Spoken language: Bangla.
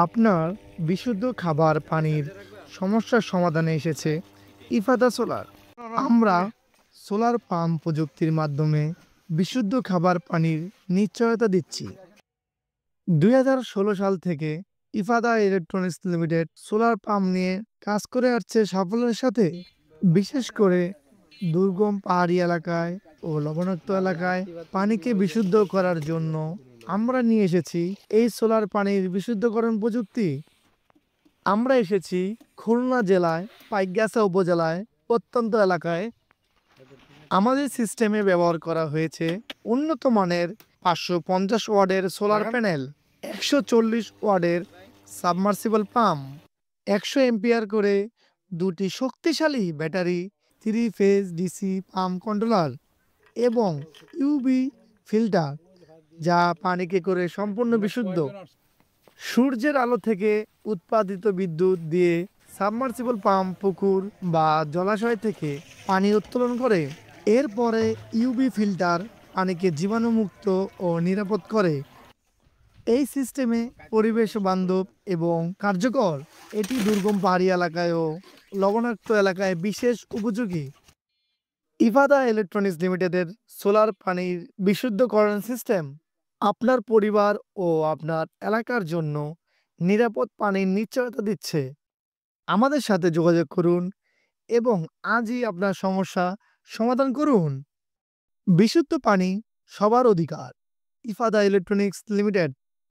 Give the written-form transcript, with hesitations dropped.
আপনার বিশুদ্ধ খাবার পানির সমস্যার সমাধানে এসেছে ইফাদা সোলার। আমরা সোলার পাম্প প্রযুক্তির মাধ্যমে বিশুদ্ধ খাবার পানির নিশ্চয়তা দিচ্ছি। 2016 সাল থেকে ইফাদা ইলেকট্রনিক্স লিমিটেড সোলার পাম্প নিয়ে কাজ করে আসছে সাফল্যের সাথে। বিশেষ করে দুর্গম পাহাড়ি এলাকায় ও লবণাক্ত এলাকায় পানিকে বিশুদ্ধ করার জন্য আমরা নিয়ে এসেছি এই সোলার পানির বিশুদ্ধকরণ প্রযুক্তি। আমরা এসেছি খুলনা জেলায় পাইকগাছা উপজেলায় প্রত্যন্ত এলাকায়। আমাদের সিস্টেমে ব্যবহার করা হয়েছে উন্নত মানের 550 ওয়াটের সোলার প্যানেল, 140 ওয়াটের সাবমার্সিবল পাম্প, 100 এম্পিয়ার করে দুটি শক্তিশালী battery, 3 phase DC pump controller এবং ইউবি ফিল্টার, যা পানিকে করে সম্পূর্ণ বিশুদ্ধ। সূর্যের আলো থেকে উৎপাদিত বিদ্যুৎ দিয়ে সাবমার্সিবল পাম্প পুকুর বা জলাশয় থেকে পানি উত্তোলন করে। এরপরে ইউবি ফিল্টার পানিকে জীবাণুমুক্ত ও নিরাপদ করে। এই সিস্টেমে পরিবেশ বান্ধব এবং কার্যকর। এটি দুর্গম পাহাড়ি এলাকায় ও লবণাক্ত এলাকায় বিশেষ উপযোগী। ইফাদা ইলেকট্রনিক্স লিমিটেডের সোলার পানির বিশুদ্ধকরণ সিস্টেম আপনার পরিবার ও আপনার এলাকার জন্য নিরাপদ পানির নিশ্চয়তা দিচ্ছে। আমাদের সাথে যোগাযোগ করুন এবং আজই আপনার সমস্যা সমাধান করুন। বিশুদ্ধ পানি সবার অধিকার। ইফাদা ইলেকট্রনিক্স লিমিটেড।